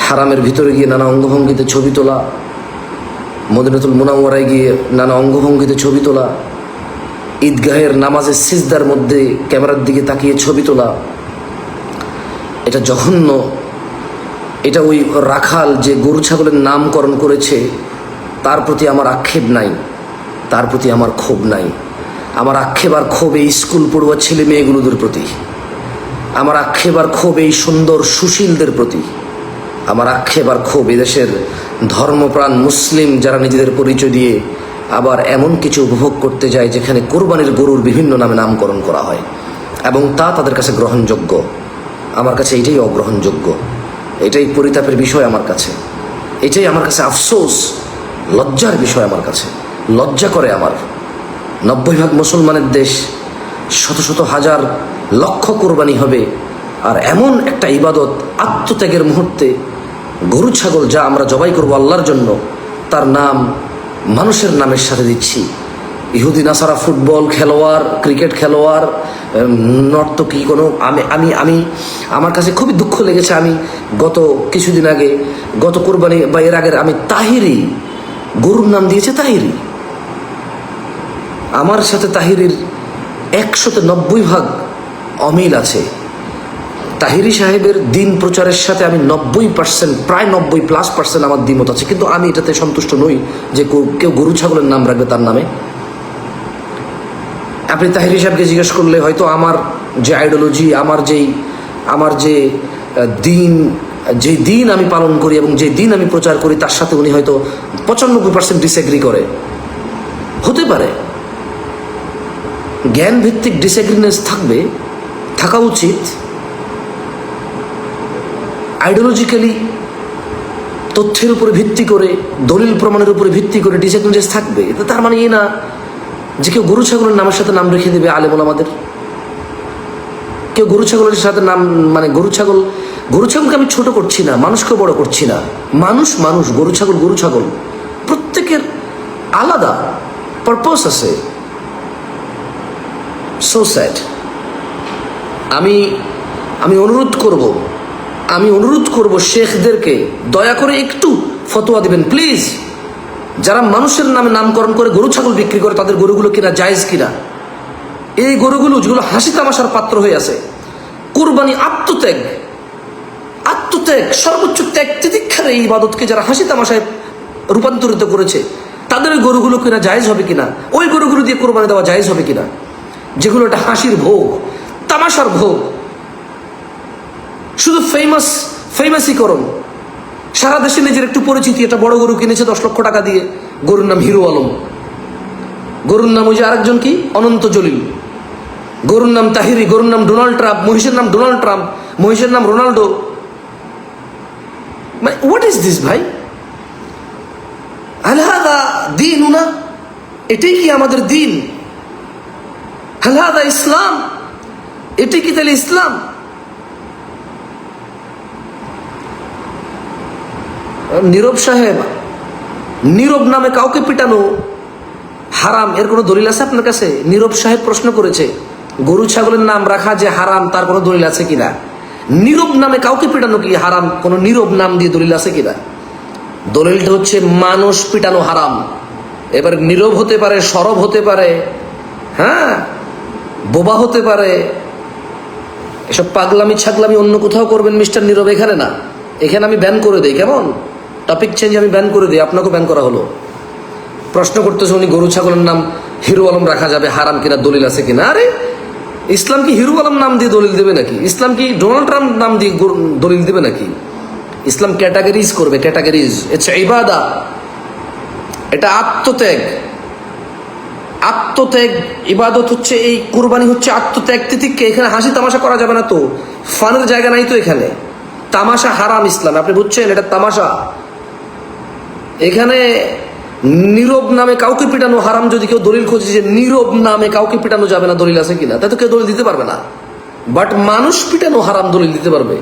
হারামের ভিতরে গিয়ে নানা অঙ্গভঙ্গিতে ছবি তোলা, মদিনাতুল মুনাওয়ারায় গিয়ে নানা অঙ্গভঙ্গিতে ছবি তোলা, ঈদগাহের নামাজের সিজদার মধ্যে ক্যামেরার দিকে তাকিয়ে ছবি তোলা, এটা জঘন্য। এটা ওই রাখাল যে গরু ছাগলের নামকরণ করেছে তার প্রতি আমার আক্ষেপ নাই, তার প্রতি আমার ক্ষোভ নাই। আমার আক্ষেপ আর ক্ষোভ এই স্কুল পড়ুয়া ছেলে মেয়েগুলোদের প্রতি, আমার আক্ষেপ আর ক্ষোভ এই সুন্দর সুশীলদের প্রতি, আমার আক্ষেপ আর ক্ষোভ এদেশের ধর্মপ্রাণ মুসলিম যারা নিজেদের পরিচয় দিয়ে আবার এমন কিছু উপভোগ করতে যায় যেখানে কোরবানির গরুর বিভিন্ন নামে নামকরণ করা হয় এবং তা তাদের কাছে গ্রহণযোগ্য। আমার কাছে এটাই অগ্রহণযোগ্য, এটাই পরিতাপের বিষয় আমার কাছে, এটাই আমার কাছে আফসোস, লজ্জার বিষয় আমার কাছে। লজ্জা করে আমার। 90% মুসলমানের দেশ, শত শত হাজার লক্ষ কোরবানি হবে, আর এমন একটা ইবাদত আত্মত্যাগের মুহূর্তে গরু ছাগল যা আমরা জবাই করবো আল্লাহর জন্য, তার নাম মানুষের নামের সাথে দিচ্ছি। ইহুদি নাসারা ফুটবল খেলোয়াড়, ক্রিকেট খেলোয়াড়, নর্তকী কোনো আমি আমি আমি আমার কাছে খুবই দুঃখ লেগেছে। আমি গত কিছুদিন আগে, গত কোরবানি বা এর আগের, আমি তাহিরি, গরুর নাম দিয়েছে তাহিরি। আমার সাথে তাহিরির 190% অমিল আছে। তাহিরি সাহেবের দিন প্রচারের সাথে আমি 90%, প্রায় 90+% আমার দ্বিমত আছে, কিন্তু আমি এটাতে সন্তুষ্ট নই যে কেউ গরু ছাগলের নাম রাখবে তার নামে। আপনি তাহিরি সাহেবকে জিজ্ঞেস করলে হয়তো আমার যে আইডিওলজি, আমার যে দিন আমি পালন করি এবং যে দিন আমি প্রচার করি তার সাথে উনি হয়তো 95% ডিসএগ্রি করে, হতে পারে। জ্ঞান ভিত্তিক ডিসএগ্রিনেস থাকা উচিত। আইডিওলজিক্যালি তথ্যের উপরে ভিত্তি করে, দলিল প্রমাণের উপরে ভিত্তি করে ডিসএগ্রিনেস থাকবে। এটা তার মানে এই না যে কেউ গরু ছাগলের নামের সাথে নাম রেখে দেবে আলেম ওলামাদের। কেউ গরু ছাগলের সাথে নাম, মানে গরু ছাগলকে আমি ছোট করছি না, মানুষকেও বড় করছি না। মানুষ, গরু ছাগল প্রত্যেকের আলাদা পারপাস আছে। So sad. আমি অনুরোধ করব শেখদেরকে দয়া করে একটু ফতোয়া দিবেন প্লিজ। যারা মানুষের নামে নামকরণ করে গরু ছাগল বিক্রি করে তাদের গরুগুলো কিনা জায়েজ কিনা। এই গরুগুলো যেগুলো হাসি তামাশার পাত্র হয়ে আছে, কুরবানি আত্মত্যাগ, সর্বোচ্চ ত্যাগ তিতিক্ষার এই ইবাদতকে যারা হাসি তামাশায় রূপান্তরিত করেছে, তাদের ওই গরুগুলো কিনা জায়েজ হবে কিনা, ওই গরুগুলো দিয়ে কোরবানি দেওয়া জায়েজ হবে কিনা, যেগুলো একটা হাসির ভোগ, তামাশার ভোগ, শুধু ফেমাসিকরণ। সারা দেশে নিজের একটু পরিচিতি, একটা বড় গরু কিনেছে 10 লক্ষ টাকা দিয়ে, গরুর নাম হিরো আলম, গরুর নাম ওই যে আরেকজন কি অনন্ত জলিল, গরুর নাম তাহিরি, গরুর নাম ডোনাল্ড ট্রাম্প, মহিষের নাম ডোনাল্ড ট্রাম্প, মহিষের নাম রোনাল্ডো। মানে হোয়াট ইজ দিস ভাই? আলহাদা দিন উনা, এটাই কি আমাদের দিন? আলহাদা ইসলাম, এটাই কি তাহলে ইসলাম? নীরব সাহেব, নীরব নামে কাউকে পিটানো হারাম, এর কোনো দলিল আছে আপনার কাছে? নীরব সাহেব প্রশ্ন করেছে গরু ছাগলের নাম রাখা যে হারাম তার কোনো দলিল আছে কিনা। নীরব নামে কাউকে পিটানো কি হারাম? কোনো নীরব নাম দিয়ে দলিল আছে কিনা? দলিলটা হচ্ছে মানুষ পিটানো হারাম। এবার নীরব হতে পারে, সরব হতে পারে, হ্যাঁ, বোবা হতে পারে। এসব পাগলামি ছাগলামি অন্য কোথাও করবেন মিস্টার নীরব, এখানে না। এখানে আমি ব্যান করে দিই, কেমন? টপিক চেঞ্জ আমি ব্যান করে দিই, আপনাকেও ব্যান করা হলো। প্রশ্ন করতেছে উনি গরু ছাগলের নাম হিরো আলম রাখা যাবে হারাম কিনা, দলিল আছে কিনা। আরে ইসলাম কি হিরো আলম নাম দিয়ে দলিল দেবে নাকি? ইসলাম কি ডোনাল্ড ট্রাম্প নাম দিয়ে দলিল দেবে নাকি? ইসলাম ক্যাটাগরিজ করবে, ক্যাটাগরিজ। এটা ইবাদা, এটা আত্মত্যাগ। ইবাদত হচ্ছে এই কুরবানি, হচ্ছে আত্মত্যাগ তিতিক্ষা। এখানে হাসি তামাশা করা যাবে না, তো ফানের জায়গা নাই তো এখানে। তামাশা হারাম ইসলাম, আপনি বুঝছেন? এটা তামাশা। এখানে নীরব নামে কাউকে পিটানো হারাম। যদি কেউ দলিল খোঁজে যে নীরব নামে কাউকে পিটানো যাবে না, দলিল আছে কিনা, তাই তো কেউ দলিল দিতে পারবে না। বাট মানুষ পিটানো হারাম, দলিল দিতে পারবে।